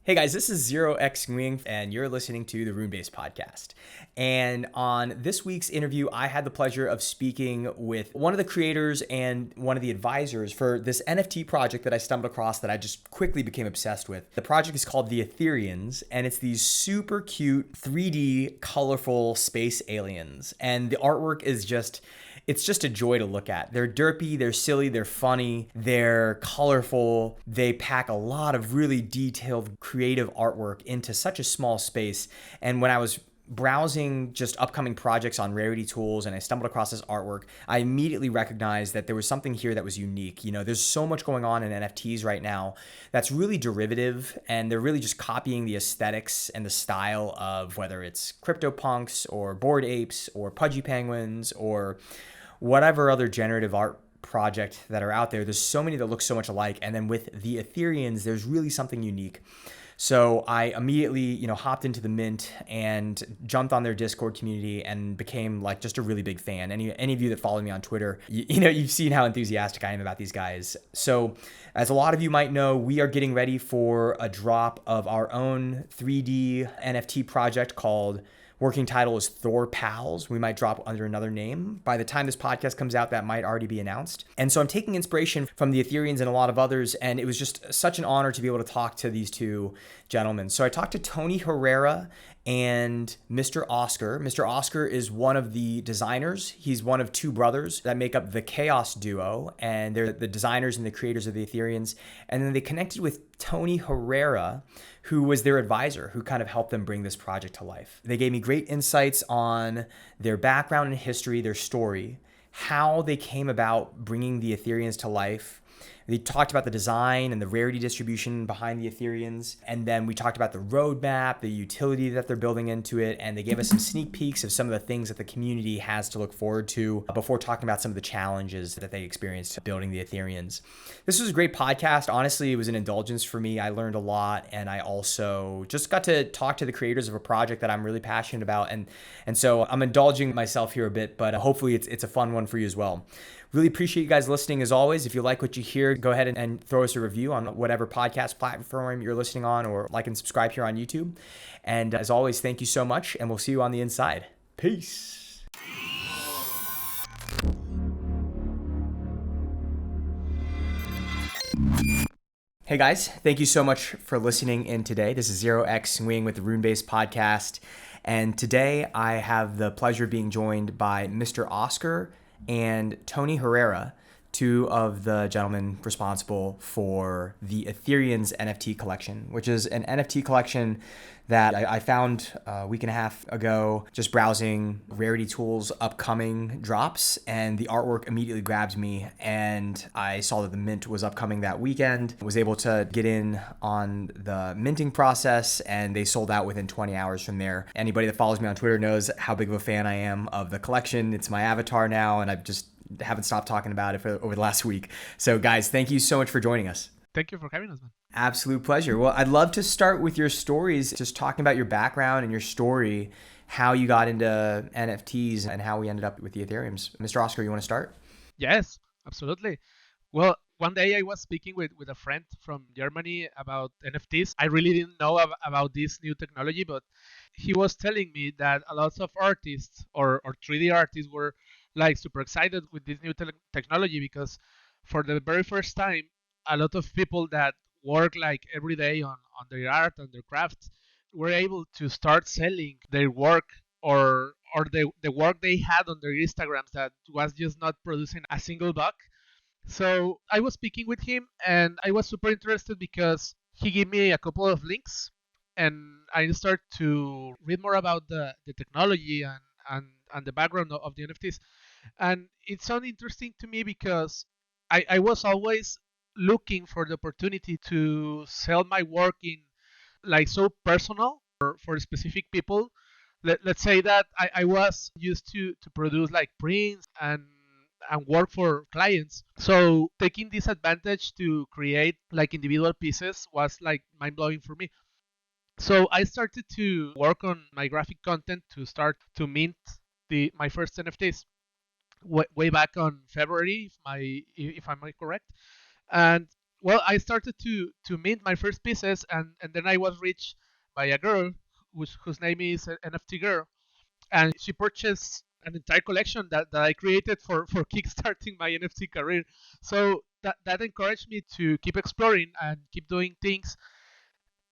Hey guys, this is Zero X Nguyen, and you're listening to the RUNEBase podcast. And on this week's interview, I had the pleasure of speaking with one of the creators and one of the advisors for this NFT project that I stumbled across that I just quickly became obsessed with. The project is called the Ethereans, and it's these super cute 3D colorful space aliens. And the artwork is it's just a joy to look at. They're derpy, they're silly, they're funny, they're colorful. They pack a lot of really detailed creative artwork into such a small space. And when I was browsing just upcoming projects on Rarity Tools and I stumbled across this artwork, I immediately recognized that there was something here that was unique. You know, there's so much going on in NFTs right now that's really derivative, and they're really just copying the aesthetics and the style of whether it's CryptoPunks or Bored Apes or Pudgy Penguins or whatever other generative art project that are out there. There's so many that look so much alike. And then with the Ethereans, there's really something unique. So I immediately, hopped into the mint and jumped on their Discord community and became like just a really big fan. Any of you that follow me on Twitter, you've seen how enthusiastic I am about these guys. So as a lot of you might know, we are getting ready for a drop of our own 3D NFT project called working title is Thor Pals. We might drop under another name. By the time this podcast comes out, that might already be announced. And so I'm taking inspiration from the Ethereans and a lot of others, and it was just such an honor to be able to talk to these two gentlemen. So I talked to Tony Herrera and Mr. Oscar. Mr. Oscar is one of the designers. He's one of two brothers that make up the Chaos Duo, and they're the designers and the creators of the Ethereans. And then they connected with Tony Herrera, who was their advisor, who kind of helped them bring this project to life. They gave me great insights on their background and history, their story, how they came about bringing the Ethereans to life. They talked about the design and the rarity distribution behind the Ethereans. And then we talked about the roadmap, the utility that they're building into it. And they gave us some sneak peeks of some of the things that the community has to look forward to before talking about some of the challenges that they experienced building the Ethereans. This was a great podcast. Honestly, it was an indulgence for me. I learned a lot. And I also just got to talk to the creators of a project that I'm really passionate about. And so I'm indulging myself here a bit, but hopefully it's a fun one for you as well. Really appreciate you guys listening as always. If you like what you hear, go ahead and throw us a review on whatever podcast platform you're listening on, or like and subscribe here on YouTube. And as always, thank you so much, and we'll see you on the inside. Peace. Hey guys, thank you so much for listening in today. This is Zero X Nguyen with the RuneBase podcast. And today I have the pleasure of being joined by Mr. Oscar and Tony Herrera, two of the gentlemen responsible for the Ethereans NFT collection, which is an NFT collection that I found a week and a half ago, just browsing Rarity Tools upcoming drops, and the artwork immediately grabbed me, and I saw that the mint was upcoming that weekend, was able to get in on the minting process, and they sold out within 20 hours from there. Anybody that follows me on Twitter knows how big of a fan I am of the collection. It's my avatar now, and I've just haven't stopped talking about it over the last week. So guys, thank you so much for joining us. Thank you for having us, man. Absolute pleasure. Well, I'd love to start with your stories, just talking about your background and your story, how you got into NFTs and how we ended up with the Ethereums. Mr. Oscar, you want to start? Yes, absolutely. Well, one day I was speaking with a friend from Germany about NFTs. I really didn't know about this new technology, but he was telling me that a lot of artists or 3D artists were like super excited with this new technology, because for the very first time, a lot of people that work like every day on their art and their crafts were able to start selling their work, or the work they had on their Instagrams that was just not producing a single buck. So I was speaking with him, and I was super interested because he gave me a couple of links, and I started to read more about the technology and the background of the NFTs. And it sounded interesting to me because I was always looking for the opportunity to sell my work in like so personal for specific people. Let's say that I was used to produce like prints and work for clients. So taking this advantage to create like individual pieces was like mind blowing for me. So I started to work on my graphic content to start to mint my first NFTs way back on February, if I'm correct. And well, I started to mint my first pieces, and then I was reached by a girl whose name is NFT Girl, and she purchased an entire collection that I created for kickstarting my NFT career. So that encouraged me to keep exploring and keep doing things.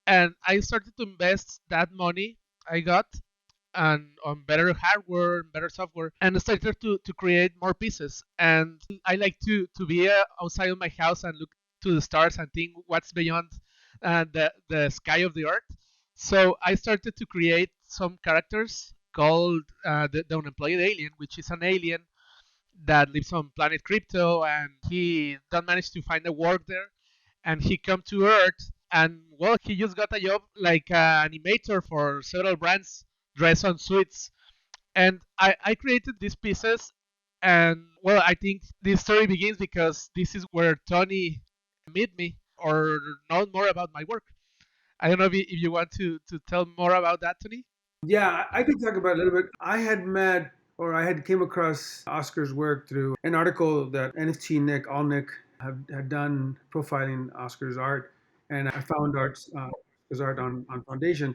And I started to invest that money I got and on better hardware, better software, and I started to create more pieces. And I like to be outside of my house and look to the stars and think what's beyond the sky of the earth. So I started to create some characters called the unemployed alien, which is an alien that lives on planet crypto, and he don't manage to find a work there, and he come to earth, and well, he just got a job like an animator for several brands dress on suits. And I created these pieces, and well, I think this story begins because this is where Tony met me or know more about my work. I don't know if you want to tell more about that, Tony. Yeah, I could talk about it a little bit. I had met or I had came across Oscar's work through an article that NFT Nick, all Nick, had done profiling Oscar's art. And I found his art on Foundation.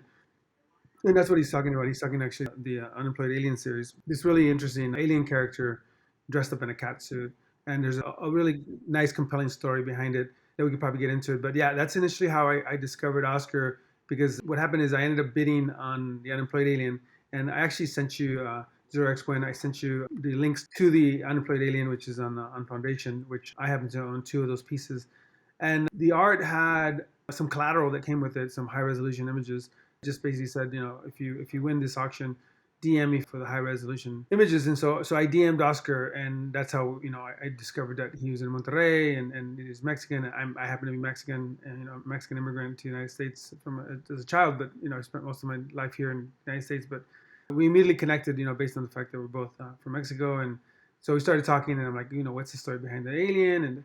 And that's what he's talking about. He's talking actually the Unemployed Alien series. This really interesting alien character dressed up in a cat suit. And there's a really nice, compelling story behind it that we could probably get into it. But yeah, that's initially how I discovered Oscar because what happened is I ended up bidding on the Unemployed Alien. And I actually sent you, Zero X When, I sent you the links to the Unemployed Alien, which is on Foundation, which I happen to own two of those pieces. And the art had some collateral that came with it, some high resolution images. Just basically said, if you win this auction, DM me for the high resolution images. And so I DM'd Oscar, and that's how I discovered that he was in Monterrey and he's Mexican. I happen to be Mexican, and Mexican immigrant to the United States as a child, but I spent most of my life here in the United States. But we immediately connected, based on the fact that we're both from Mexico, and so we started talking, and I'm like, what's the story behind the alien and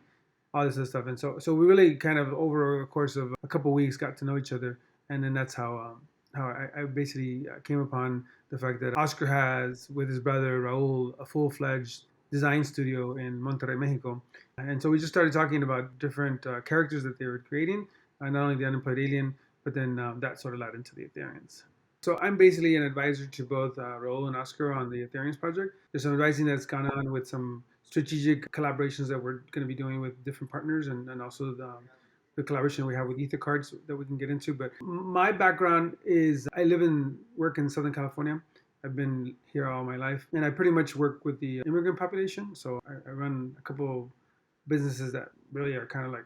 all this other stuff. And so we really kind of over a course of a couple of weeks got to know each other, and then that's how I basically came upon the fact that Oscar has with his brother Raul a full-fledged design studio in Monterrey, Mexico, and so we just started talking about different characters that they were creating, not only the Unemployed Alien, but then that sort of led into the Ethereans. So I'm basically an advisor to both Raul and Oscar on the Ethereans project. There's some advising that's gone on with some strategic collaborations that we're going to be doing with different partners, and also the collaboration we have with Ether cards that we can get into. But my background is I live and work in Southern California. I've been here all my life, and I pretty much work with the immigrant population. So I run a couple of businesses that really are kind of like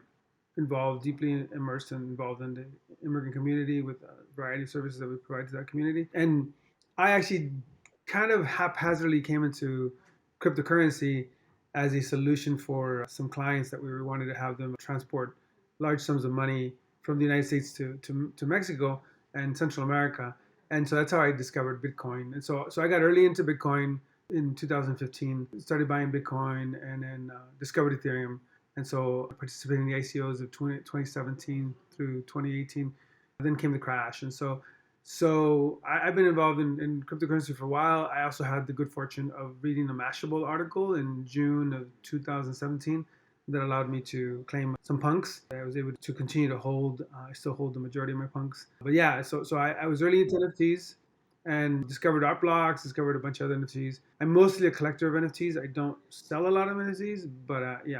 involved, deeply immersed and involved in the immigrant community with a variety of services that we provide to that community. And I actually kind of haphazardly came into cryptocurrency as a solution for some clients that we wanted to have them transport large sums of money from the United States to Mexico and Central America. And so that's how I discovered Bitcoin. And so I got early into Bitcoin in 2015, started buying Bitcoin, and then discovered Ethereum. And so I participated in the ICOs of 2017 through 2018. Then came the crash. And so I've been involved in cryptocurrency for a while. I also had the good fortune of reading a Mashable article in June of 2017 that allowed me to claim some punks. I was able to continue to hold. I still hold the majority of my punks. But yeah, so I was early into NFTs and discovered art blocks, discovered a bunch of other NFTs. I'm mostly a collector of NFTs. I don't sell a lot of NFTs, but yeah,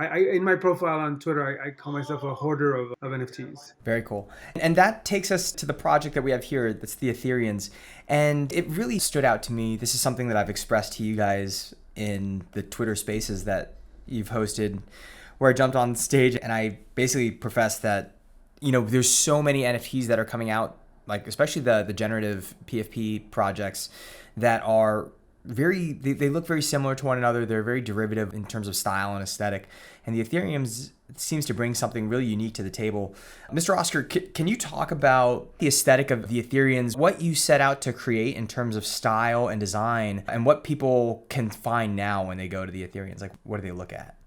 I in my profile on Twitter, I call myself a hoarder of NFTs. Very cool. And that takes us to the project that we have here. That's the Ethereans. And it really stood out to me. This is something that I've expressed to you guys in the Twitter spaces that you've hosted, where I jumped on stage and I basically professed that, there's so many NFTs that are coming out, like especially the generative PFP projects that are they look very similar to one another. They're very derivative in terms of style and aesthetic. And the Ethereum seems to bring something really unique to the table. Mr. Oscar, can you talk about the aesthetic of the Ethereans, what you set out to create in terms of style and design, and what people can find now when they go to the Ethereans? Like, what do they look at?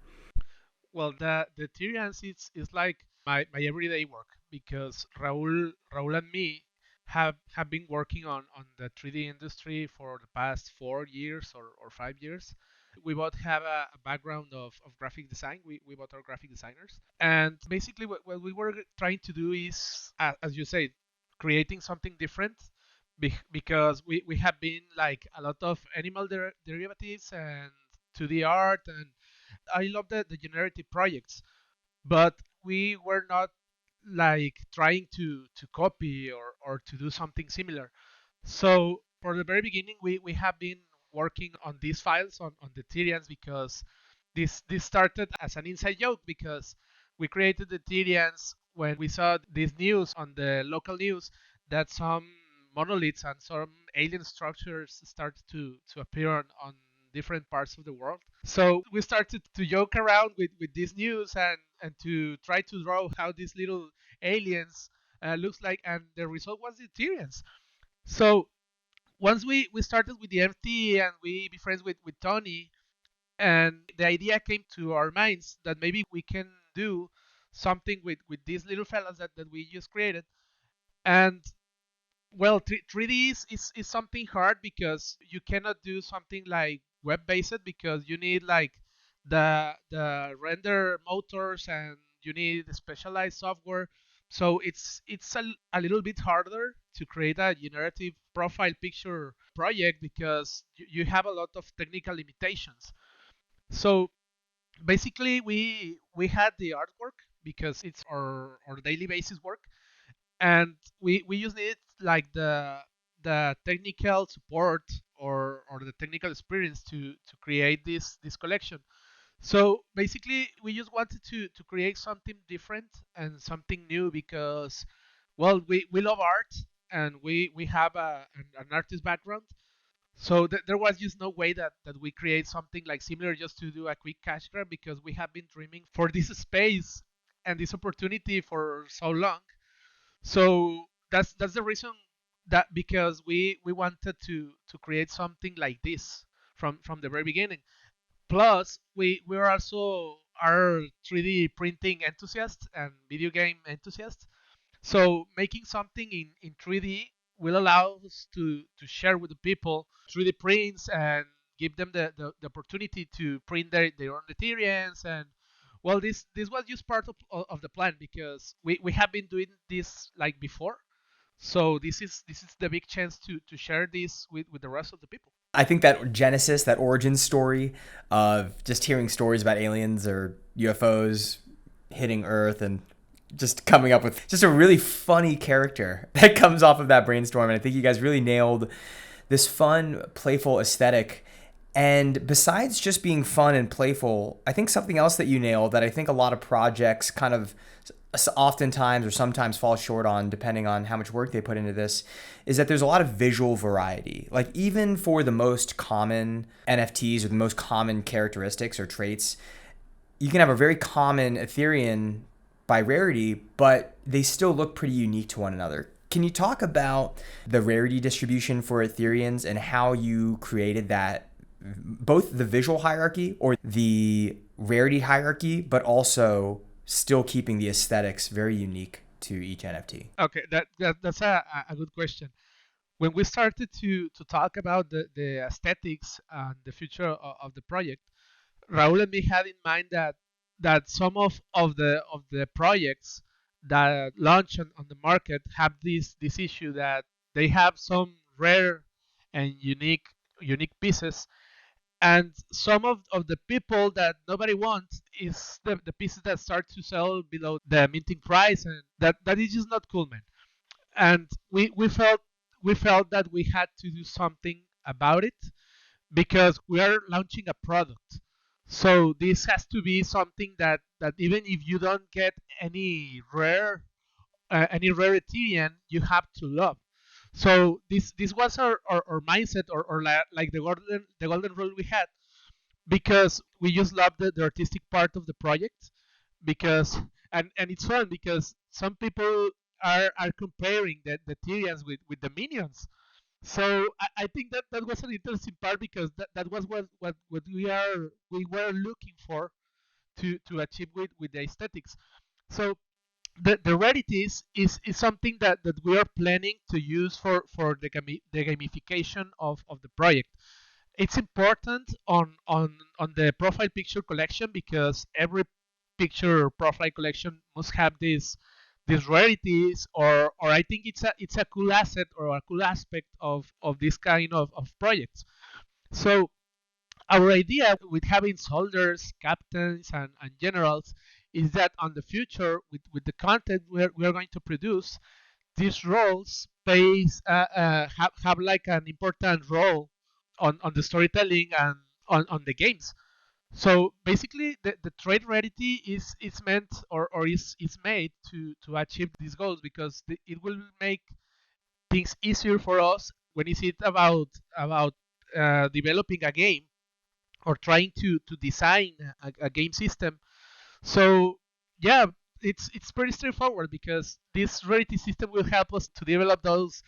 Well, the Ethereans is like my everyday work because Raul and me have been working on the 3D industry for the past 4 years or 5 years. We both have a background of graphic design. We both are graphic designers. And basically, what we were trying to do is, as you say, creating something different because we have been like a lot of animal derivatives and 2D art. And I love the generative projects, but we were not like trying to copy or to do something similar. So for the very beginning, we have been working on these files on the Ethereans because this started as an inside joke because we created the Ethereans when we saw this news on the local news that some monoliths and some alien structures started to appear on different parts of the world. So we started to joke around with this news and to try to draw how these little aliens looks like, and the result was the Ethereans. So once we started with the NFT and we be friends with Tony, and the idea came to our minds that maybe we can do something with these little fellas that we just created. And well, 3D is something hard because you cannot do something like web based because you need like the render motors and you need specialized software. So it's a little bit harder to create a generative profile picture project because you have a lot of technical limitations. So basically we had the artwork because it's our daily basis work, and we just need like the technical support or the technical experience to create this collection. So basically we just wanted to create something different and something new because well we love art and we have an artist background. So there was just no way that we create something like similar just to do a quick cash grab because we have been dreaming for this space and this opportunity for so long. So that's the reason, that because we wanted to create something like this from the very beginning. Plus we're also are 3D printing enthusiasts and video game enthusiasts. So making something in 3D will allow us to share with the people 3D prints and give them the opportunity to print their own Ethereans. And well, this was just part of the plan because we have been doing this like before. So this is the big chance to share this with the rest of the people. I think that genesis, that origin story of just hearing stories about aliens or UFOs hitting Earth and just coming up with just a really funny character that comes off of that brainstorm. And I think you guys really nailed this fun, playful aesthetic. And besides just being fun and playful, I think something else that you nailed that I think a lot of projects kind of oftentimes or sometimes fall short on, depending on how much work they put into this, is that there's a lot of visual variety. Like even for the most common NFTs or the most common characteristics or traits, you can have a very common Ethereum by rarity, but they still look pretty unique to one another. Can you talk about the rarity distribution for Ethereans and how you created that, both the visual hierarchy or the rarity hierarchy, but also still keeping the aesthetics very unique to each NFT? Okay, that's a good question. When we started to talk about the aesthetics and the future of the project, Raul and me had in mind that some of the projects that launch on the market have this issue that they have some rare and unique pieces, and some of the people that nobody wants is the pieces that start to sell below the minting price, and that is just not cool, man. And we felt that we had to do something about it because we are launching a product. So this has to be something that even if you don't get any rare Ethereum, you have to love. So this was our mindset, or like the golden rule we had, because we just love the artistic part of the project. Because and it's fun because some people are comparing the Ethereums with the minions. So I think that was an interesting part because that was what we were looking for to achieve with the aesthetics. So the rarities is something that we are planning to use for the gamification of the project. It's important on the profile picture collection because every picture profile collection must have these rarities, or I think it's a cool asset or a cool aspect of this kind of projects. So our idea with having soldiers, captains, and generals is that on the future, with the content we're going to produce, these roles have like an important role on the storytelling and on the games. So basically, the trade rarity is meant or is made to achieve these goals because it will make things easier for us when it's about developing a game or trying to design a game system. So yeah, it's pretty straightforward because this rarity system will help us to develop those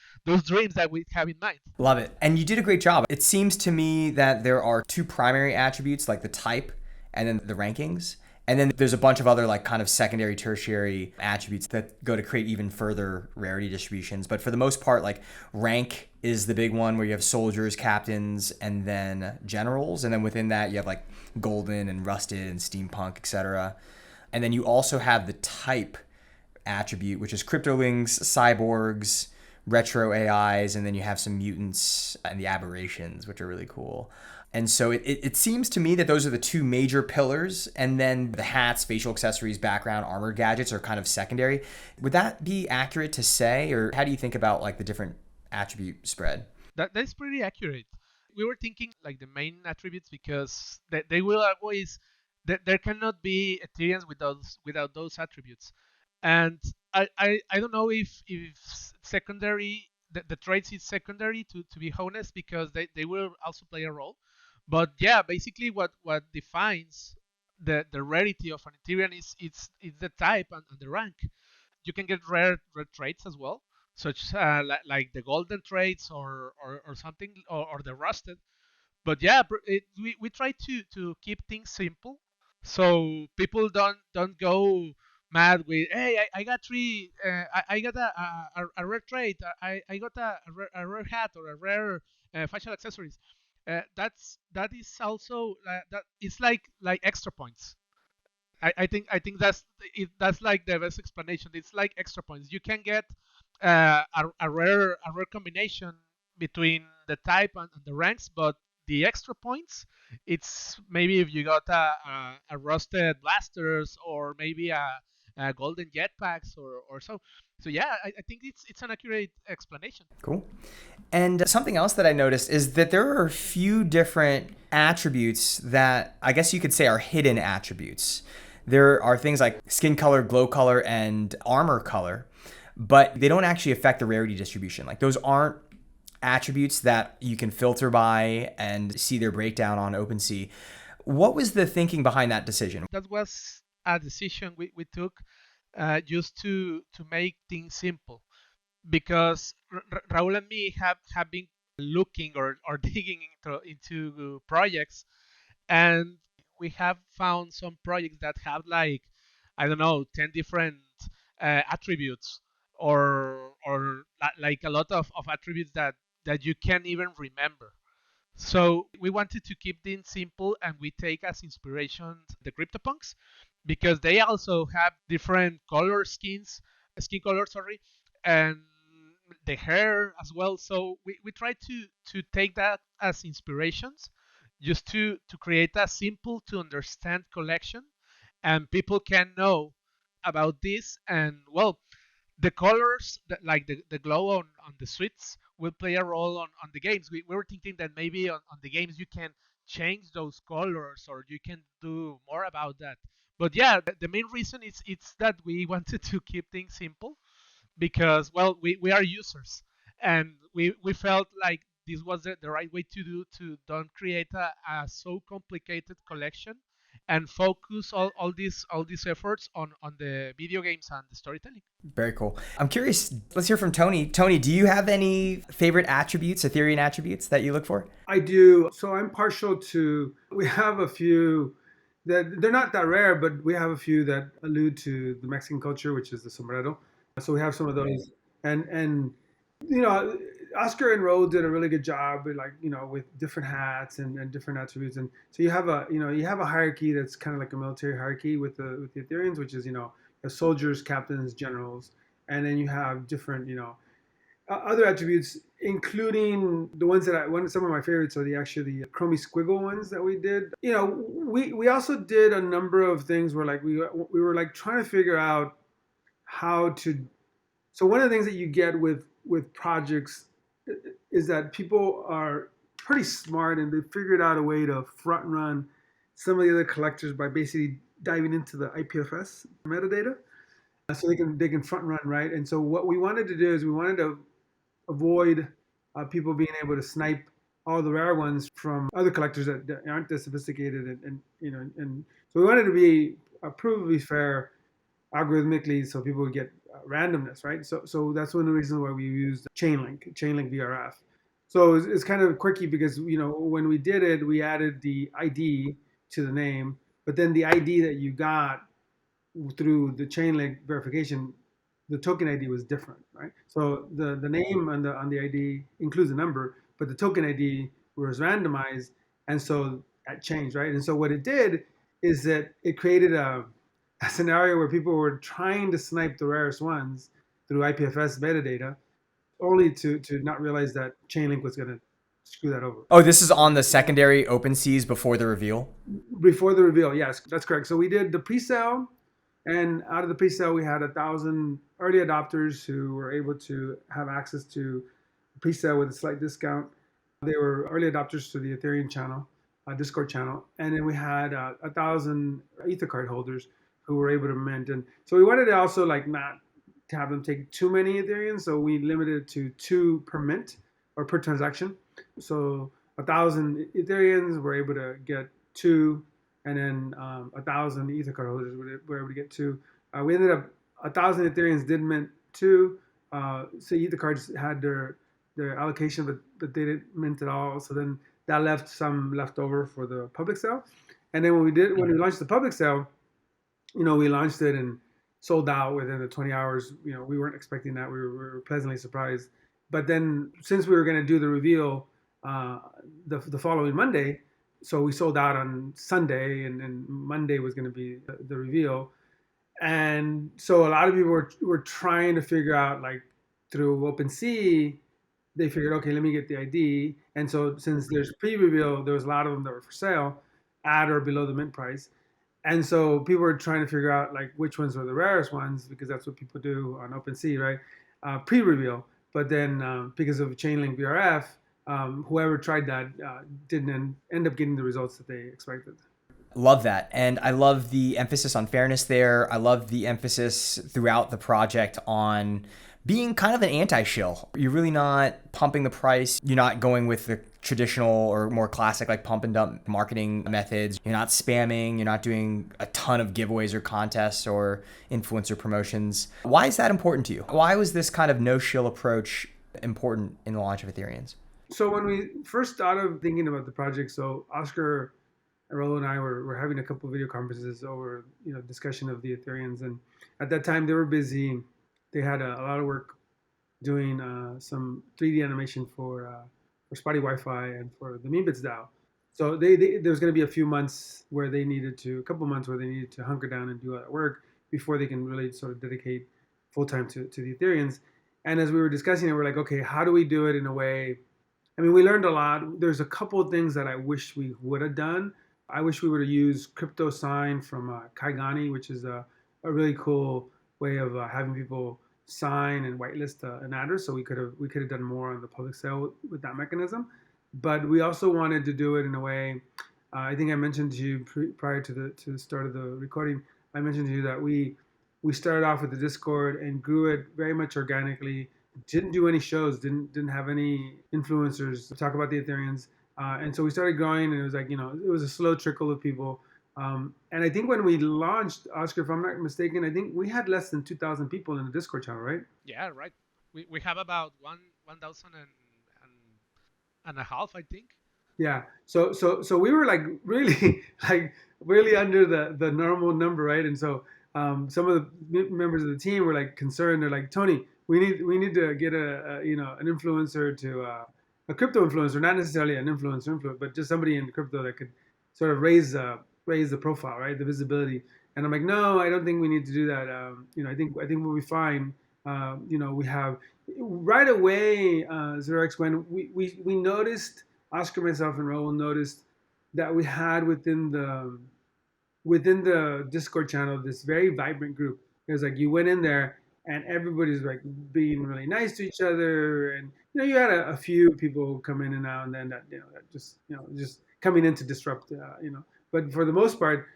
dreams that we have in mind. Love it. And you did a great job. It seems to me that there are two primary attributes, like the type and then the rankings. And then there's a bunch of other like kind of secondary, tertiary attributes that go to create even further rarity distributions. But for the most part, like rank is the big one where you have soldiers, captains, and then generals. And then within that, you have like golden and rusted and steampunk, etc. And then you also have the type attribute, which is cryptolings, cyborgs, retro AIs, and then you have some mutants and the aberrations, which are really cool. And so it seems to me that those are the two major pillars, and then the hats, facial accessories, background, armor, gadgets are kind of secondary. Would that be accurate to say, or how do you think about like the different attribute spread? That's pretty accurate. We were thinking like the main attributes because they will always there cannot be Ethereans without those attributes. And I don't know if secondary the traits is secondary to be honest because they will also play a role. But yeah, basically what defines the rarity of an Ethereum is it's the type and the rank. You can get rare traits as well, such like the golden traits or something or the rusted. But yeah, we try to keep things simple, so people don't go mad with hey I got three I got a rare trait I got a rare hat or a rare facial accessories. That is also that it's like extra points. I think that's like the best explanation. It's like extra points. You can get a rare combination between the type and the ranks, but the extra points, it's maybe if you got a rusted blasters or maybe a golden jetpacks or so. So yeah, I think it's an accurate explanation. Cool. And something else that I noticed is that there are a few different attributes that I guess you could say are hidden attributes. There are things like skin color, glow color, and armor color, but they don't actually affect the rarity distribution. Like those aren't attributes that you can filter by and see their breakdown on OpenSea. What was the thinking behind that decision? That was a decision we took just to make things simple because Raul and me have been looking or digging into projects, and we have found some projects that have like I don't know 10 different attributes or like a lot of attributes that you can't even remember. So we wanted to keep things simple and we take as inspiration the CryptoPunks because they also have different skin colors, sorry, and the hair as well. So we try to take that as inspirations just to create a simple to understand collection and people can know about this. And well, the colors like the glow on the suites will play a role on the games. We were thinking that maybe on the games you can change those colors or you can do more about that. But yeah, the main reason is it's that we wanted to keep things simple because well we are users and we felt like this was the right way to do to don't create a so complicated collection and focus all these efforts on the video games and the storytelling. Very cool. I'm curious, let's hear from Tony. Tony, do you have any favorite attributes, Ethereum attributes that you look for? I do. So I'm partial to, we have a few that they're not that rare, but we have a few that allude to the Mexican culture, which is the sombrero. So we have some of those. And you know, Oscar and Rose did a really good job with, like, with different hats and different attributes. And so you have a hierarchy that's kind of like a military hierarchy with the Ethereans, which is, the soldiers, captains, generals. And then you have different, other attributes, including the ones some of my favorites are the chromie squiggle ones that we did. We also did a number of things where, like, we were like trying to figure out how to. So one of the things that you get with projects is that people are pretty smart, and they figured out a way to front run some of the other collectors by basically diving into the IPFS metadata, so they can front run, right? And so what we wanted to do is we wanted to avoid people being able to snipe all the rare ones from other collectors that aren't that sophisticated, and so we wanted to be provably fair algorithmically, so people would get randomness, right? So that's one of the reasons why we used Chainlink VRF. So it's kind of quirky because, when we did it, we added the ID to the name, but then the ID that you got through the Chainlink verification, the token ID was different, right? So the name on the ID includes a number, but the token ID was randomized, and so that changed, right? And so what it did is that it created a scenario where people were trying to snipe the rarest ones through IPFS metadata, only to not realize that Chainlink was going to screw that over. Oh, this is on the secondary OpenSeas before the reveal? Before the reveal, yes, that's correct. So we did the pre-sale, and out of the pre-sale, we had 1,000 early adopters who were able to have access to pre-sale with a slight discount. They were early adopters to the Ethereum channel, Discord channel, and then we had 1,000 EtherCard holders who were able to mint. And so we wanted to also, like, not to have them take too many Ethereans, so we limited it to 2 per mint or per transaction. So 1,000 Ethereans were able to get 2, and then 1,000 EtherCard holders were able to get 2. We ended up 1,000 Ethereans did mint 2. So EtherCards had their allocation, but they didn't mint at all. So then that left some left over for the public sale. And then when we launched the public sale, we launched it and sold out within the 20 hours. We weren't expecting that. We were pleasantly surprised. But then, since we were going to do the reveal the following Monday, so we sold out on Sunday, and Monday was going to be the reveal. And so a lot of people were trying to figure out, like, through OpenSea, they figured, okay, let me get the ID. And so since there's pre-reveal, there was a lot of them that were for sale at or below the mint price. And so people were trying to figure out, like, which ones were the rarest ones, because that's what people do on OpenSea, right? Pre-reveal. But then because of Chainlink VRF, whoever tried that didn't end up getting the results that they expected. Love that. And I love the emphasis on fairness there. I love the emphasis throughout the project on being kind of an anti-shill. You're really not pumping the price. You're not going with the traditional or more classic, like, pump and dump marketing methods. You're not spamming. You're not doing a ton of giveaways or contests or influencer promotions. Why is that important to you? Why was this kind of no-shill approach important in the launch of Ethereans? So when we first started thinking about the project, so Oscar and Rolo and I were having a couple of video conferences over, discussion of the Ethereans. And at that time, they were busy. They had a lot of work doing some 3D animation for Spotty Wi-Fi and for the Meanbits DAO. So there was going to be a couple months where they needed to hunker down and do all that work before they can really sort of dedicate full time to the Ethereans. And as we were discussing it, we're like, okay, how do we do it in a way? I mean, we learned a lot. There's a couple of things that I wish we would have done. I wish we would have used crypto sign from Kaigani, which is a really cool way of having people sign and whitelist an address. So we could have done more on the public sale with that mechanism. But we also wanted to do it in a way. I think I mentioned to you prior to the start of the recording. I mentioned to you that we started off with the Discord and grew it very much organically. Didn't do any shows. Didn't have any influencers talk about the Ethereans. And so we started growing, and it was like, it was a slow trickle of people. And I think when we launched, Oscar, if I'm not mistaken, I think we had less than 2,000 people in the Discord channel, right? Yeah, right. We have about 1,000 and a half, I think. Yeah. So we were like really really under the normal number, right? And so some of the members of the team were like concerned. They're like, Tony, we need to get an influencer to a crypto influencer, not necessarily an influencer, but just somebody in crypto that could sort of raise the profile, right, the visibility. And I'm like, no, I don't think we need to do that. I think we'll be fine. We have right away, Xerox, when we noticed, Oscar, myself, and Raul noticed that we had within the Discord channel this very vibrant group. It was like you went in there and everybody's like being really nice to each other, and you had a few people come in and out, and then that just coming in to disrupt, But for the most part,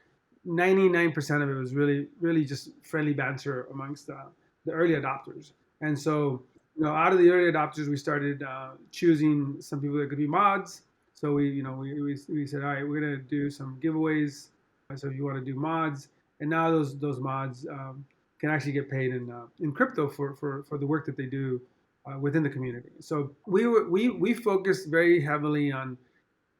99% of it was really really just friendly banter amongst the early adopters. And so, out of the early adopters, we started choosing some people that could be mods. So we said, all right, we're gonna do some giveaways. So if you want to do mods, and now those mods can actually get paid in crypto for the work that they do within the community. So we focused very heavily on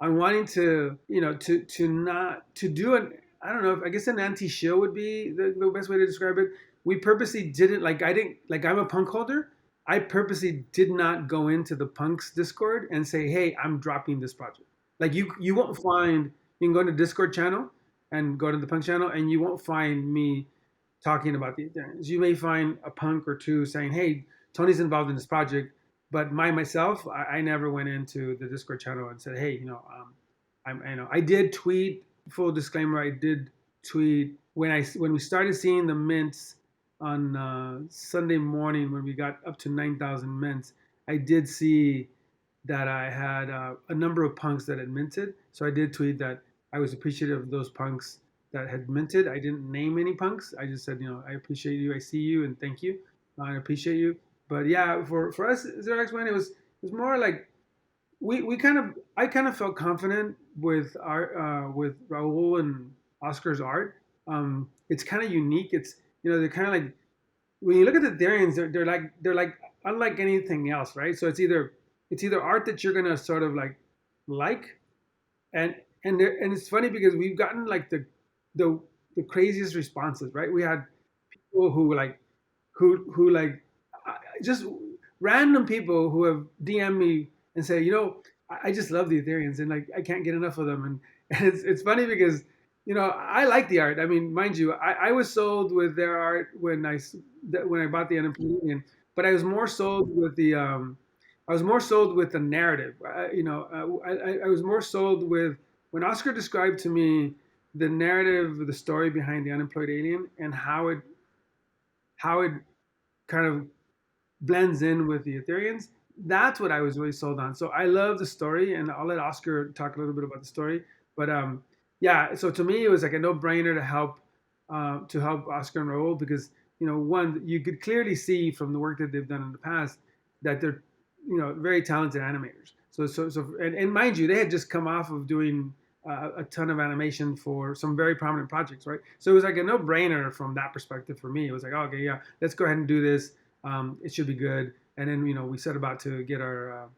wanting to to do an, I don't know, I guess an anti-shill would be the best way to describe it. We purposely didn't, I'm a punk holder. I purposely did not go into the punks Discord and say, hey, I'm dropping this project. Like you won't find, you can go to Discord channel and go to the punk channel, and you won't find me talking about the Ethereans. You may find a punk or two saying, hey, Tony's involved in this project, but myself, I never went into the Discord channel and said, hey, I did tweet, full disclaimer, I did tweet when we started seeing the mints on Sunday morning, when we got up to 9,000 mints. I did see that I had a number of punks that had minted. So I did tweet that I was appreciative of those punks that had minted. I didn't name any punks. I just said, I appreciate you, I see you, and thank you. I appreciate you. But yeah, for us, Xerox One, it was more like I kind of felt confident with with Raul and Oscar's art. It's kind of unique. It's they're kind of like, when you look at the Ethereans, they're like unlike anything else, right? So it's either art that you're gonna sort of like, and it's funny because we've gotten like the craziest responses, right? We had people who just random people who have DM'd me and say, I just love the Ethereans, and I can't get enough of them. And it's funny because I like the art. I mean, mind you, I was sold with their art when I bought the NFT, but I was more sold with the narrative. I was more sold with when Oscar described to me the narrative, the story behind the unemployed alien, and how it kind of blends in with the Ethereans. That's what I was really sold on. So I love the story, and I'll let Oscar talk a little bit about the story. But yeah, so to me, it was like a no-brainer to help Oscar and Raul, because one, you could clearly see from the work that they've done in the past that they're very talented animators. And mind you, they had just come off of doing a ton of animation for some very prominent projects, right? So it was like a no-brainer from that perspective for me. It was like, oh, okay, yeah, let's go ahead and do this. It should be good. And then we set about to get our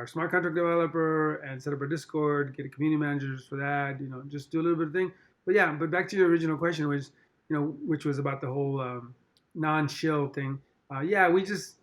smart contract developer and set up our Discord, get a community managers for that. Just do a little bit of thing. But back to your original question, which was about the whole non-shill thing. We just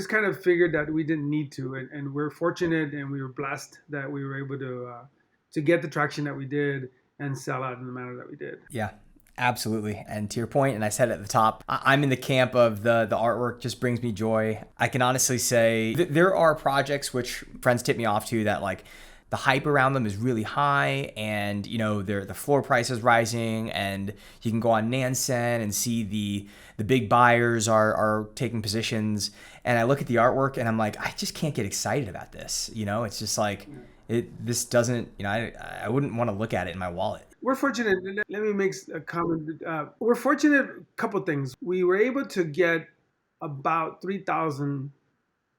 kind of figured that we didn't need to, and we're fortunate and we were blessed that we were able to get the traction that we did and sell out in the manner that we did. Yeah, absolutely. And to your point, and I said at the top, I'm in the camp of the artwork just brings me joy. I can honestly say there are projects which friends tip me off to that the hype around them is really high, and the floor price is rising, and you can go on Nansen and see the big buyers are taking positions. And I look at the artwork and I'm like, I just can't get excited about this. It's just like this doesn't. I wouldn't want to look at it in my wallet. We're fortunate. Let me make a comment. We're fortunate. A couple things. We were able to get about 3,000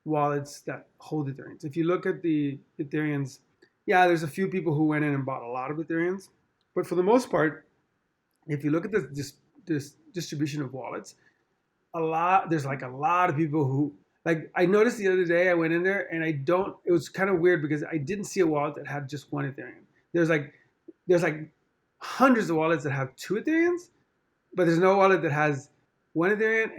wallets that hold Ethereans. If you look at the Ethereans, there's a few people who went in and bought a lot of Ethereans, but for the most part, if you look at this distribution of wallets, there's like a lot of people who, I noticed the other day I went in there and it was kind of weird because I didn't see a wallet that had just one Ethereum. There's like hundreds of wallets that have two Ethereums, but there's no wallet that has one Ethereum.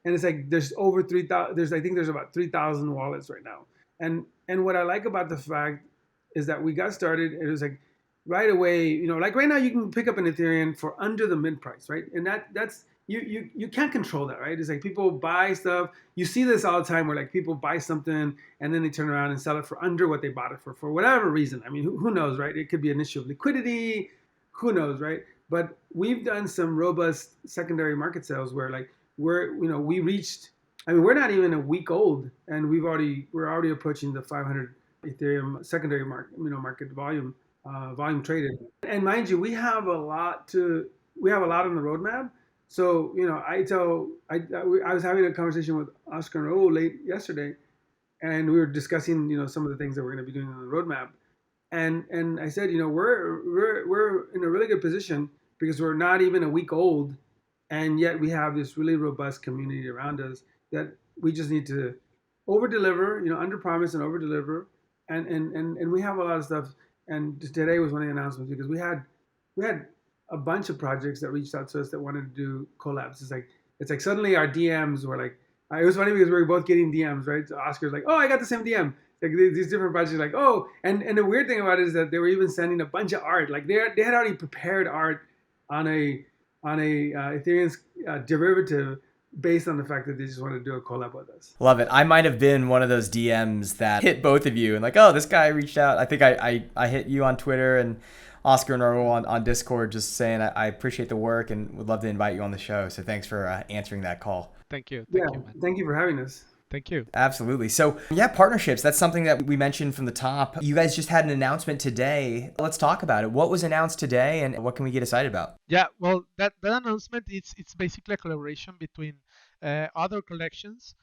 and it's like there's over 3,000. I think there's about 3,000 wallets right now. And what I like about the fact is that we got started. It was like right away, like right now you can pick up an Ethereum for under the mint price, right? And that's you can't control that, right? It's like people buy stuff. You see this all the time where like people buy something and then they turn around and sell it for under what they bought it for whatever reason. I mean, who knows, right? It could be an issue of liquidity. Who knows, right? But we've done some robust secondary market sales where like we reached. I mean, we're not even a week old, and we're already approaching the 500 Ethereum secondary market volume traded. And mind you, we have a lot on the roadmap. So I was having a conversation with Oscar and Raul late yesterday, and we were discussing some of the things that we're going to be doing on the roadmap. And I said, we're in a really good position because we're not even a week old, and yet we have this really robust community around us that we just need to over deliver, under promise and over deliver, and we have a lot of stuff. And today was one of the announcements because we had a bunch of projects that reached out to us that wanted to do collabs. It's like suddenly our DMs were like, it was funny because we were both getting DMs, right? So Oscar's like, oh, I got the same DM. Like these different projects, like, oh, and the weird thing about it is that they were even sending a bunch of art. Like they had already prepared art on a Ethereum derivative based on the fact that they just wanted to do a collab with us. Love it. I might have been one of those DMs that hit both of you and like, oh, this guy reached out. I think I hit you on Twitter and Oscar and Raul on Discord just saying I appreciate the work and would love to invite you on the show. So thanks for answering that call. Thank you. Thank you, man. Thank you for having us. Thank you. Absolutely. So yeah, partnerships, that's something that we mentioned from the top. You guys just had an announcement today. Let's talk about it. What was announced today and what can we get excited about? Yeah, well, that announcement, it's basically a collaboration between other collections.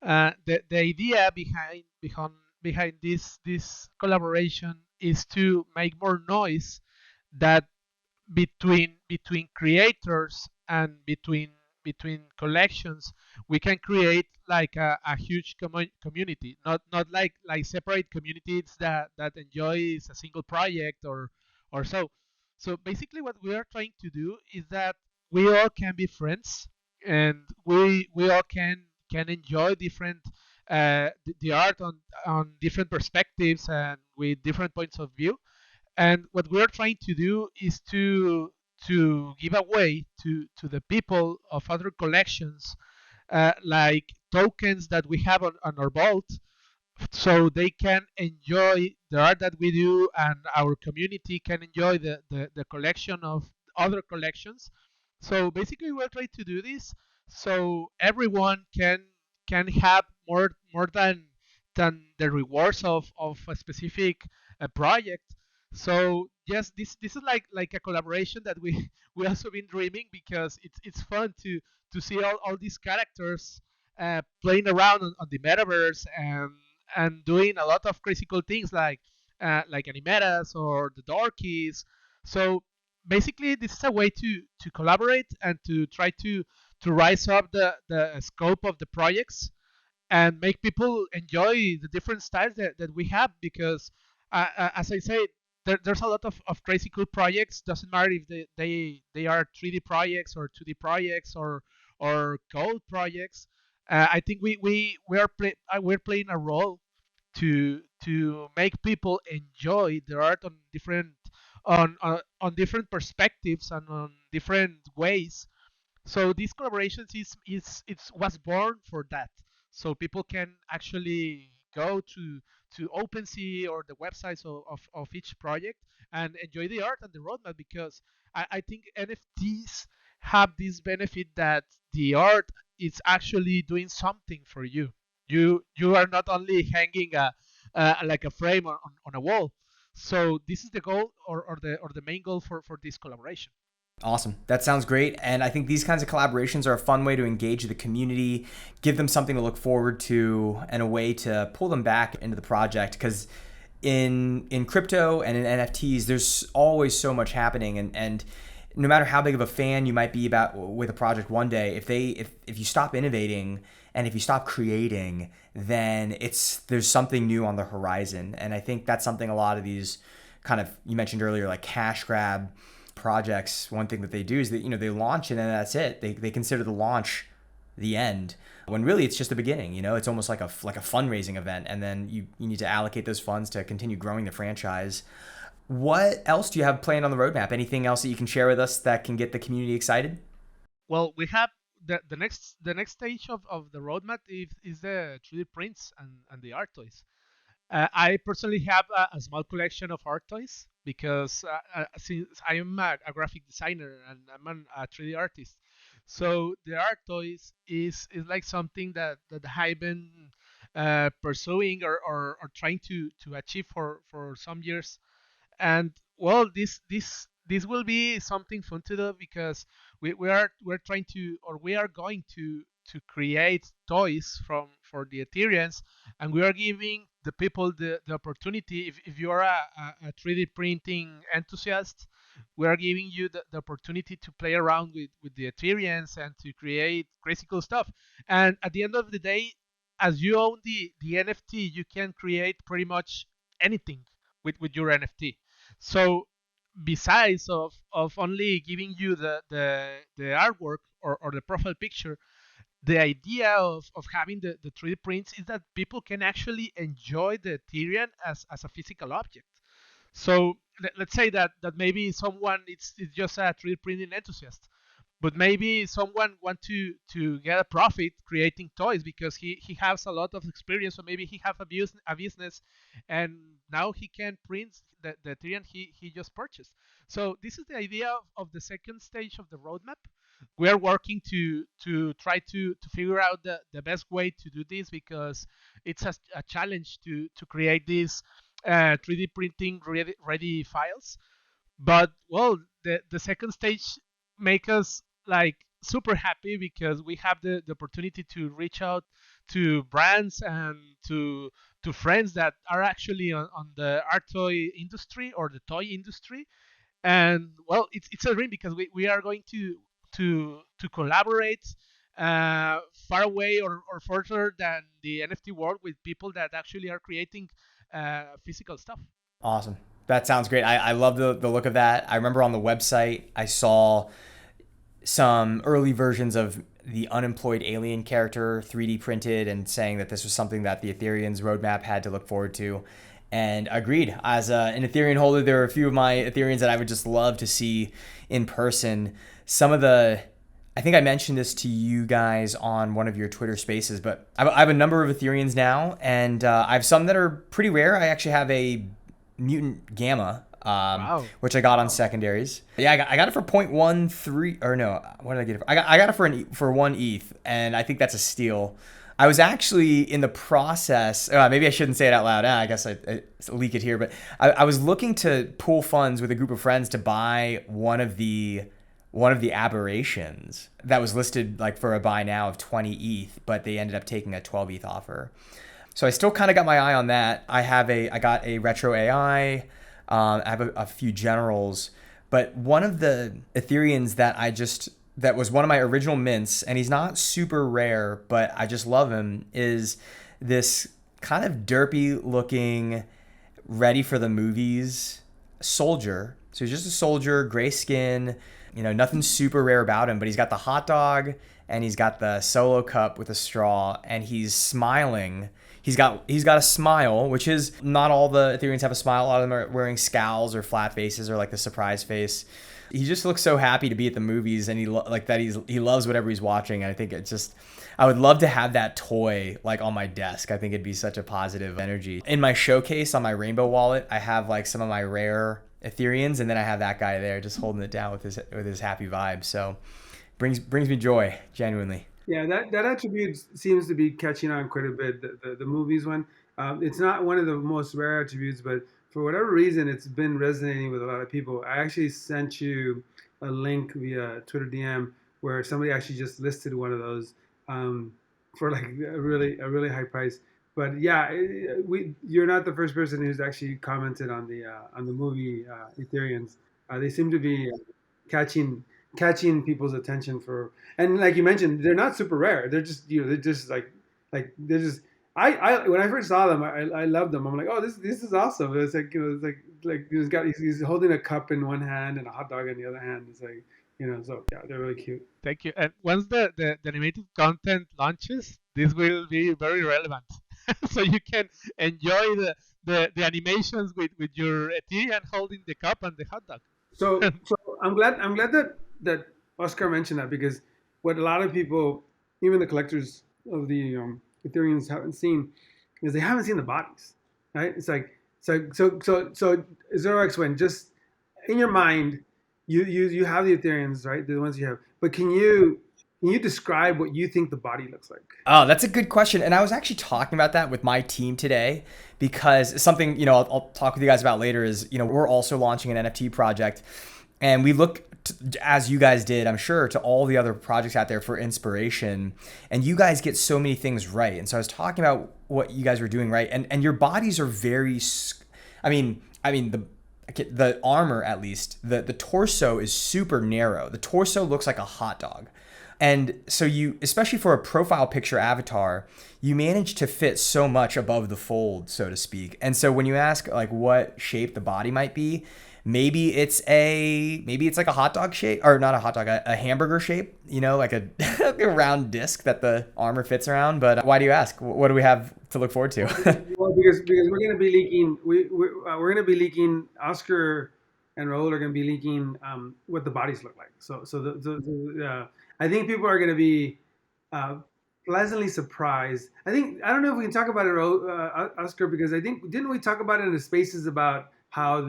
The idea behind this collaboration is to make more noise that between creators and between collections we can create like a huge community, not like separate communities that enjoys a single project or so basically what we are trying to do is that we all can be friends and we all can enjoy different the art on different perspectives and with different points of view. And what we're trying to do is to give away to the people of other collections like tokens that we have on our vault, so they can enjoy the art that we do and our community can enjoy the collection of other collections. So basically we're trying to do this so everyone can have more than the rewards of a specific project. So yes, this is like a collaboration that we also been dreaming because it's fun to see all these characters playing around on the metaverse and doing a lot of crazy cool things like animetas or the dorkies. So basically, this is a way to collaborate and to try to rise up the scope of the projects and make people enjoy the different styles that we have because as I say, there's a lot of crazy cool projects. Doesn't matter if they are 3D projects or 2D projects or code projects. I think we're playing a role to make people enjoy their art on different perspectives and on different ways. So these collaborations was born for that. So people can actually go to OpenSea or the websites of each project and enjoy the art and the roadmap because I think NFTs have this benefit that the art is actually doing something for you. You are not only hanging like a frame on a wall. So this is the goal or the main goal for this collaboration. Awesome. That sounds great. And I think these kinds of collaborations are a fun way to engage the community, give them something to look forward to, and a way to pull them back into the project. Because in crypto and in NFTs, there's always so much happening. And no matter how big of a fan you might be with a project one day, if you stop innovating and if you stop creating, then there's something new on the horizon. And I think that's something a lot of these kind of, you mentioned earlier, like cash grab projects, one thing that they do is that they launch and then that's it. They consider the launch the end, when really it's just the beginning. It's almost like a fundraising event, and then you need to allocate those funds to continue growing the franchise. What else do you have planned on the roadmap? Anything else that you can share with us that can get the community excited? Well, we have the next stage of the roadmap is the 3D prints and the art toys. I personally have a small collection of art toys because since I am a graphic designer and I'm a 3D artist, so the art toys is like something that I've been pursuing or trying to achieve for some years. And well, this will be something fun to do because we're trying to, or we are going to create toys for the Ethereans, and we are giving the people the opportunity. If you are a 3D printing enthusiast, we are giving you the opportunity to play around with the Ethereans and to create crazy cool stuff. And at the end of the day, as you own the NFT, you can create pretty much anything with your NFT. So besides of only giving you the artwork or the profile picture, the idea of having the 3D prints is that people can actually enjoy the Ethereum as a physical object. So let's say that maybe someone it's just a 3D printing enthusiast, but maybe someone want to get a profit creating toys because he has a lot of experience, or maybe he have a business, and now he can print the Ethereum he just purchased. So this is the idea of the second stage of the roadmap. We are working to try to figure out the best way to do this because it's a challenge to create these 3D printing ready files. But well, the second stage make us like super happy because we have the opportunity to reach out to brands and to friends that are actually on the art toy industry or the toy industry. And well, it's a dream because we are going to collaborate far away or further than the NFT world with people that actually are creating physical stuff. Awesome. That sounds great. I love the look of that. I remember on the website, I saw some early versions of the unemployed alien character 3D printed and saying that this was something that the Ethereum's roadmap had to look forward to. And agreed. As an Ethereum holder, there are a few of my Ethereums that I would just love to see in person. Some of the, I think I mentioned this to you guys on one of your Twitter spaces, but I have a number of Ethereums now, and I have some that are pretty rare. I actually have a Mutant Gamma, Wow. which I got on secondaries. Yeah, I got it for 0.13, or no, what did I get it for? I got it for 1 ETH, and I think that's a steal. I was actually in the process, maybe I shouldn't say it out loud. I guess I leak it here, but I was looking to pool funds with a group of friends to buy one of the aberrations that was listed like for a buy now of 20 ETH, but they ended up taking a 12 ETH offer. So I still kind of got my eye on that. I got a retro AI. I have a few generals, but one of the Ethereans that was one of my original mints, and he's not super rare, but I just love him, is this kind of derpy looking, ready for the movies soldier. So he's just a soldier, gray skin, nothing super rare about him, but he's got the hot dog and he's got the solo cup with a straw, and he's smiling. He's got a smile, which is not all the Ethereans have a smile. A lot of them are wearing scowls or flat faces or like the surprise face. He just looks so happy to be at the movies, and he loves whatever he's watching. And I think I would love to have that toy like on my desk. I think it'd be such a positive energy. In my showcase on my Rainbow wallet, I have like some of my rare Ethereans, and then I have that guy there just holding it down with his happy vibe. So brings me joy, genuinely. Yeah, that attribute seems to be catching on quite a bit. The movies one, it's not one of the most rare attributes, but for whatever reason, it's been resonating with a lot of people. I actually sent you a link via Twitter DM where somebody actually just listed one of those for like a really high price. But yeah, you're not the first person who's actually commented on the movie Ethereans. They seem to be catching people's attention for, and like you mentioned, they're not super rare. They're just they're just they're just. I when I first saw them, I loved them. I'm like, oh, this is awesome. It's like it's like he's holding a cup in one hand and a hot dog in the other hand. It's like So yeah, they're really cute. Thank you. And once the animated content launches, this will be very relevant. So you can enjoy the animations with your Ethereum holding the cup and the hot dog. So I'm glad that Oscar mentioned that, because what a lot of people, even the collectors of the Ethereans, haven't seen is they haven't seen the bodies, right? It's like so 0x when just in your mind you have the Ethereans, right? The ones you have, but can you describe what you think the body looks like? Oh, that's a good question. And I was actually talking about that with my team today, because something, I'll talk with you guys about later is, we're also launching an NFT project, and we look as you guys did, I'm sure, to all the other projects out there for inspiration, and you guys get so many things right. And so I was talking about what you guys were doing right, and your bodies are very, the armor, at least, the torso is super narrow. The torso looks like a hot dog. And so you, especially for a profile picture avatar, you manage to fit so much above the fold, so to speak. And so when you ask like what shape the body might be, maybe it's like a hot dog shape, or not a hot dog, a hamburger shape, like a, a round disc that the armor fits around. But why do you ask? What do we have to look forward to? Well, because we're going to be leaking, we're going to be leaking, Oscar and Raul are going to be leaking what the bodies look like. So I think people are going to be pleasantly surprised. I don't know if we can talk about it, Oscar, because I think, didn't we talk about it in the spaces about how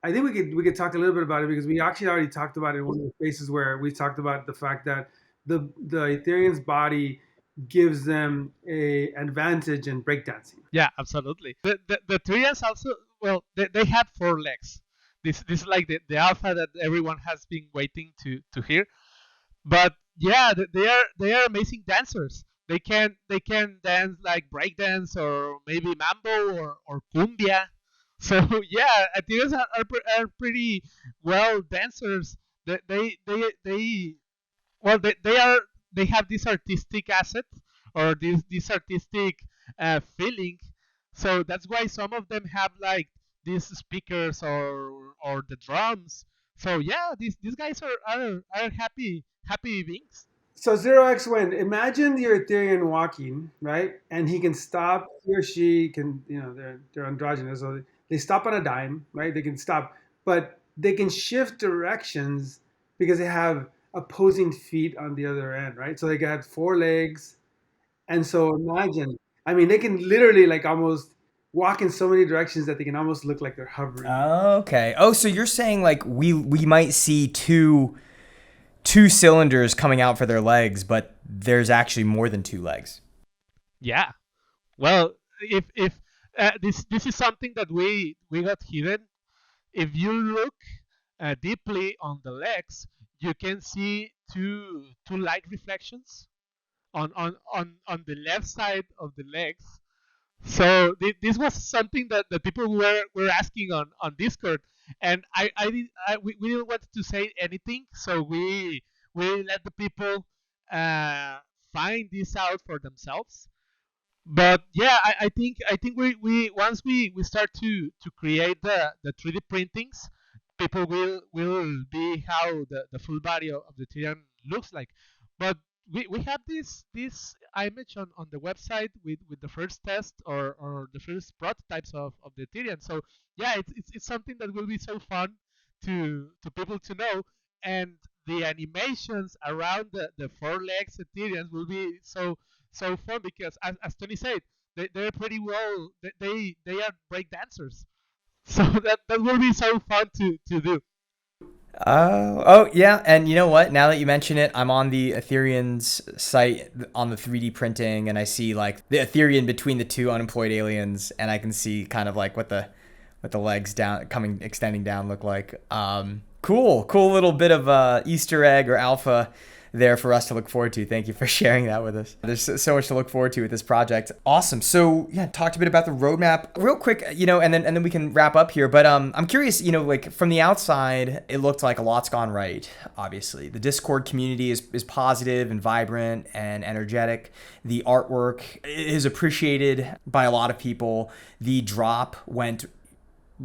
I think we could talk a little bit about it, because we actually already talked about it in one of the spaces where we talked about the fact that the Ethereum's body gives them a advantage in breakdancing. Yeah, absolutely. The Ethereans also, well, they have 4 legs. This is like the alpha that everyone has been waiting to hear. But yeah, they are amazing dancers. They can dance like breakdance, or maybe mambo, or cumbia. So yeah, Athenians are pretty well dancers. They well they have this artistic asset, or this artistic feeling. So that's why some of them have like these speakers, or the drums. So yeah, these guys are happy beings. So 0x when, imagine your Ethereum walking, right? And he can stop, he or she can, they're androgynous, so they stop on a dime, right? They can stop, but they can shift directions because they have opposing feet on the other end, right? So they got 4 legs. And so imagine, I mean, they can literally like almost walk in so many directions that they can almost look like they're hovering. Okay. Oh, so you're saying like we might see two cylinders coming out for their legs, but there's actually more than 2 legs. Yeah. Well, if this is something that we got hidden. If you look deeply on the legs, you can see two light reflections on the left side of the legs. So this was something that people were asking on Discord, and we didn't want to say anything, so we let the people find this out for themselves. But yeah, I think we once we start to create the 3D printings, people will be how the full body of the Ethereum looks like. But we have this image on the website with the first test, or the first prototypes of the Ethereum. So yeah, it's something that will be so fun to people to know, and the animations around the 4 legs Ethereums will be so fun, because as Tony said, they're pretty well, they are break dancers. So that will be so fun to do. Oh, yeah. And you know what? Now that you mention it, I'm on the Ethereum's site on the 3D printing, and I see like the Ethereum between the two unemployed aliens, and I can see kind of like what the legs extending down look like. Cool little bit of Easter egg or alpha there for us to look forward to. Thank you for sharing that with us. There's so much to look forward to with this project. Awesome. So yeah, talked a bit about the roadmap real quick, and then we can wrap up here. But I'm curious, like from the outside, it looked like a lot's gone right. Obviously, the Discord community is positive and vibrant and energetic. The artwork is appreciated by a lot of people. The drop went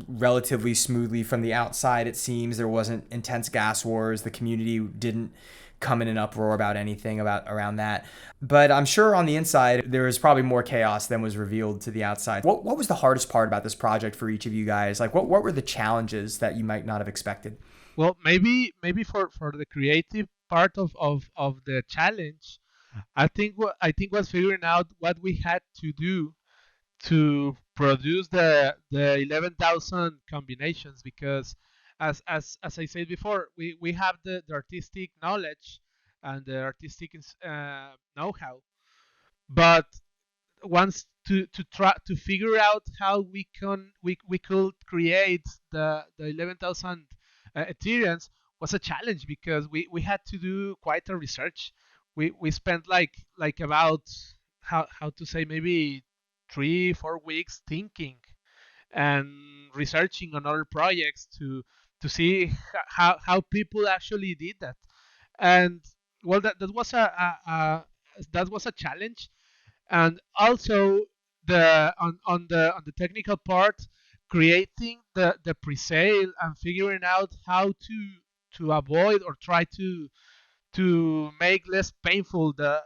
relatively smoothly from the outside. It seems there wasn't intense gas wars. The community didn't come in an uproar about anything about around that. But I'm sure on the inside there was probably more chaos than was revealed to the outside. What was the hardest part about this project for each of you guys? Like what were the challenges that you might not have expected? Well, maybe for the creative part of the challenge, I think was figuring out what we had to do to produce the 11,000 combinations, because as I said before, we have the artistic knowledge and the artistic know-how, but wants to try to figure out how we could create the 11,000 Ethereans was a challenge, because we had to do quite a research. We spent like about, how to say, maybe 3 4 weeks thinking and researching on other projects to see how people actually did that. And well, that was that was a challenge. And also on the technical part, creating the pre-sale and figuring out how to avoid or try to make less painful the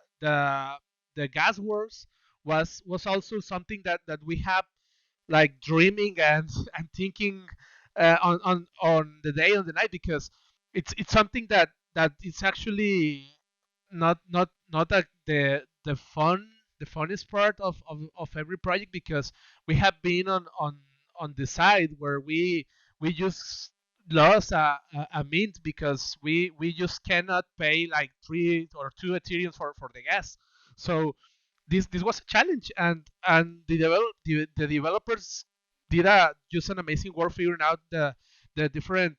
gas wars was also something that we have like dreaming and thinking on the day, on the night, because it's something that is actually not the funnest part of every project, because we have been on the side where we just lost a mint because we just cannot pay like 3 or 2 Ethereum for the gas. So this was a challenge, and the developers did a just an amazing work figuring out the different,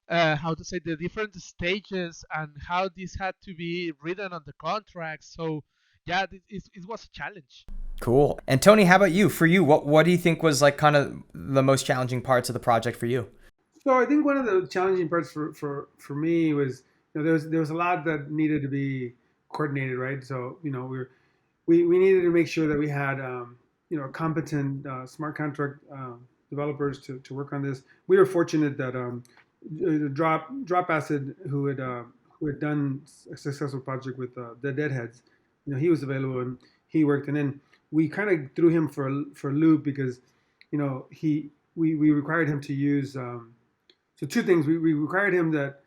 how to say, the different stages and how this had to be written on the contract. So yeah, it was a challenge. Cool. And Tony, how about you? For you, what do you think was like kind of the most challenging parts of the project for you? So I think one of the challenging parts for me was, there was a lot that needed to be coordinated, right? So we needed to make sure that we had competent smart contract developers to work on this. We were fortunate that Drop Acid, who had done a successful project with the Deadheads, he was available and he worked. And then we kind of threw him for a loop because we required him to use so two things. We required him that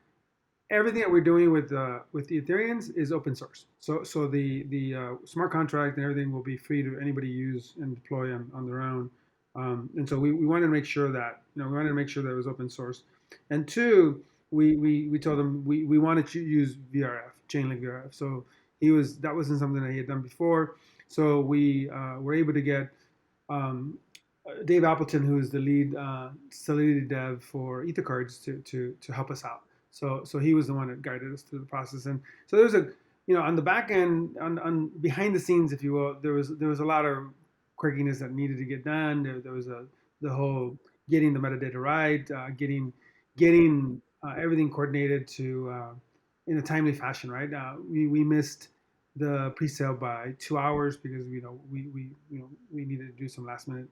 everything that we're doing with the Ethereans is open source. So the smart contract and everything will be free to anybody use and deploy on their own. And so we wanted to make sure that we wanted to make sure that it was open source. And two, we told him we wanted to use VRF, Chainlink VRF. So that wasn't something that he had done before. So we were able to get um, Dave Appleton, who is the lead Solidity dev for EtherCards, to help us out. So he was the one that guided us through the process. And so there was on the back end, on behind the scenes, if you will, there was a lot of quirkiness that needed to get done. There was the whole getting the metadata right, getting everything coordinated to in a timely fashion, right? We missed the pre-sale by 2 hours because we needed to do some last minute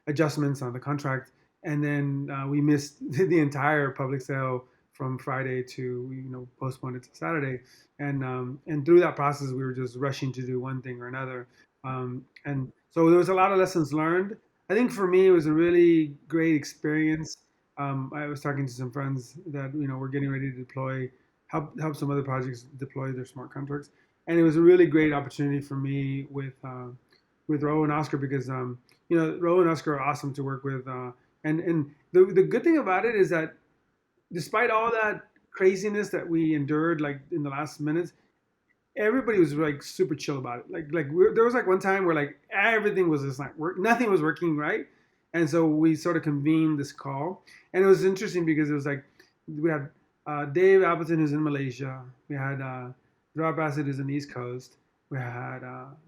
adjustments on the contract, and then we missed the entire public sale from Friday to postponed it to Saturday, and through that process we were just rushing to do one thing or another, and so there was a lot of lessons learned. I think for me it was a really great experience. I was talking to some friends that were getting ready to help some other projects deploy their smart contracts, and it was a really great opportunity for me with Ro and Oscar because Ro and Oscar are awesome to work with, and the good thing about it is that despite all that craziness that we endured like in the last minutes, everybody was like super chill about it. There was like one time where like everything was just like nothing was working right, and so we sort of convened this call, and it was interesting because it was like we had Dave Appleton who's in Malaysia, we had Drop Acid who's in the East Coast, we had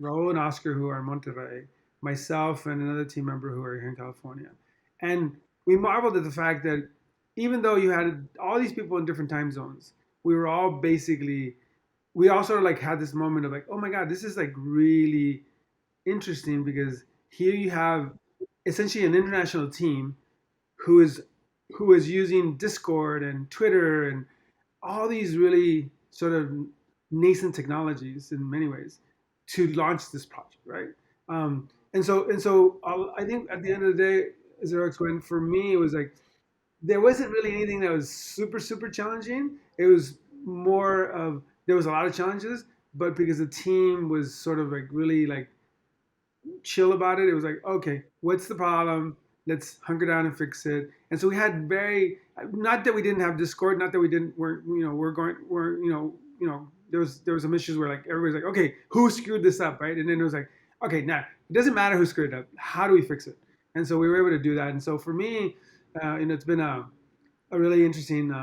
Raul and Oscar who are in Monterrey, myself and another team member who are here in California, and we marveled at the fact that even though you had all these people in different time zones, we were all basically we also like had this moment of like, oh my god, this is like really interesting because here you have essentially an international team who is using Discord and Twitter and all these really sort of nascent technologies in many ways to launch this project, right? I think at the end of the day, as I explained, for me it was like there wasn't really anything that was super challenging. It was more of there was a lot of challenges, but because the team was sort of like really like chill about it. It was like, okay, what's the problem? Let's hunker down and fix it. And so we had very, not that we didn't have Discord, not that we didn't, there was some issues where like everybody's like, okay, who screwed this up, right? And then it was like, okay, now it doesn't matter who screwed it up. How do we fix it? And so we were able to do that. And so for me, it's been a really interesting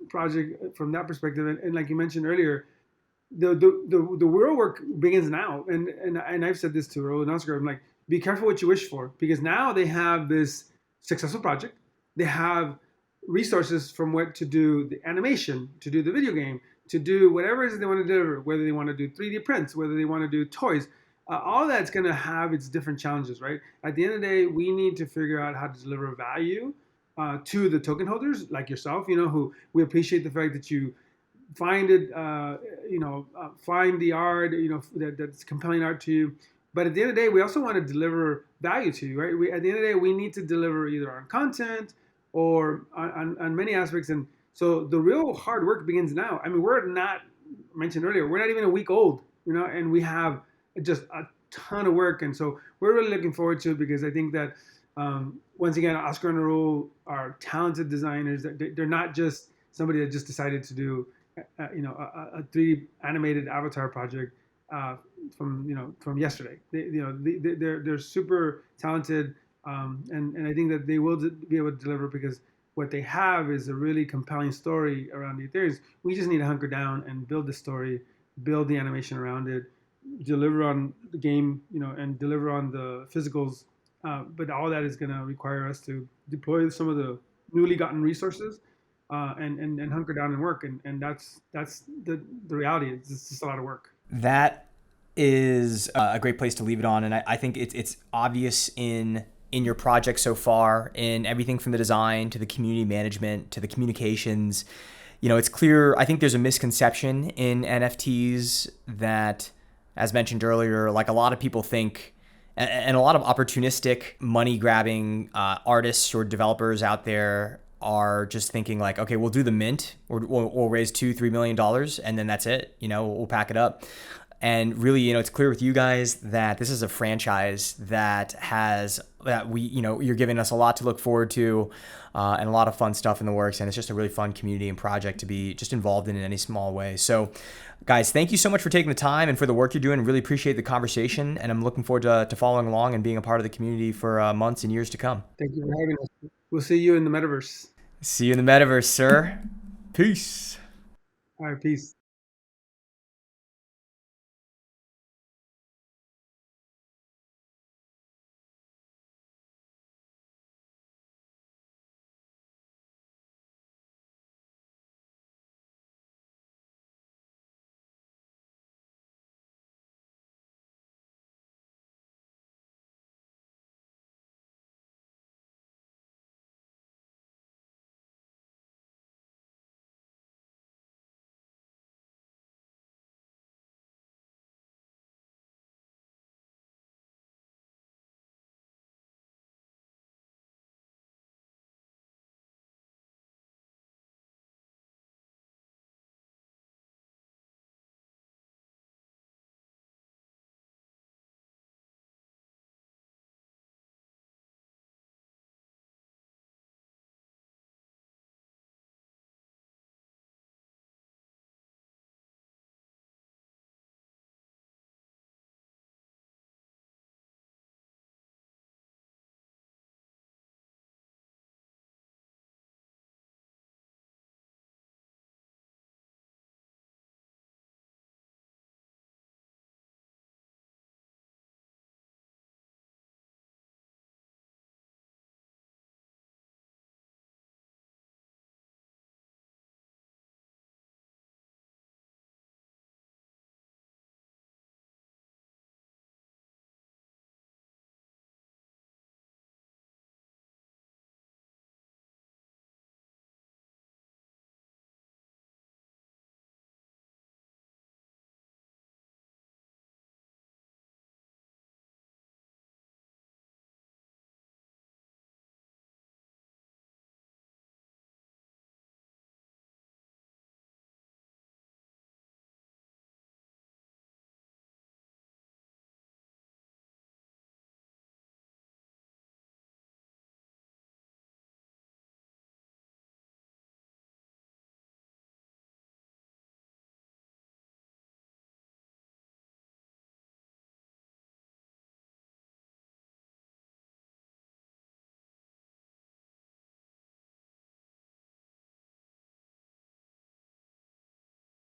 project from that perspective. And like you mentioned earlier, the real work begins now, and I've said this to Raul and Oscar. I'm like, be careful what you wish for, because now they have this successful project. They have resources from what to do the animation, to do the video game, to do whatever it is they want to deliver. Whether they want to do 3D prints, whether they want to do toys, all that's going to have its different challenges, right? At the end of the day, we need to figure out how to deliver value to the token holders like yourself. Who we appreciate the fact that you find it, find the art, that's compelling art to you. But at the end of the day, we also want to deliver value to you, right? At the end of the day, we need to deliver either on content or on many aspects. And so the real hard work begins now. I mean, we're not, mentioned earlier, we're not even a week old, and we have just a ton of work. And so we're really looking forward to it, because I think that, once again, Oscar and Raul are talented designers. They're not just somebody that just decided to do a 3D animated avatar project from yesterday. They're super talented, and I think that they will be able to deliver, because what they have is a really compelling story around the Ethereans. We just need to hunker down and build the story, build the animation around it, deliver on the game, and deliver on the physicals. But all that is going to require us to deploy some of the newly gotten resources, and hunker down and work, and that's the reality. It's just a lot of work. That is a great place to leave it on, and I think it's obvious in your project so far, in everything from the design to the community management to the communications. It's clear. I think there's a misconception in NFTs that, as mentioned earlier, like a lot of people think, and a lot of opportunistic money grabbing artists or developers out there are just thinking like, okay, we'll do the mint, or we'll raise $2-3 million, and then that's it. We'll pack it up. And really, it's clear with you guys that this is a franchise that you're giving us a lot to look forward to, and a lot of fun stuff in the works. And it's just a really fun community and project to be just involved in any small way. So guys, thank you so much for taking the time and for the work you're doing. Really appreciate the conversation. And I'm looking forward to following along and being a part of the community for months and years to come. Thank you for having us. We'll see you in the metaverse. See you in the metaverse, sir. Peace. All right, peace.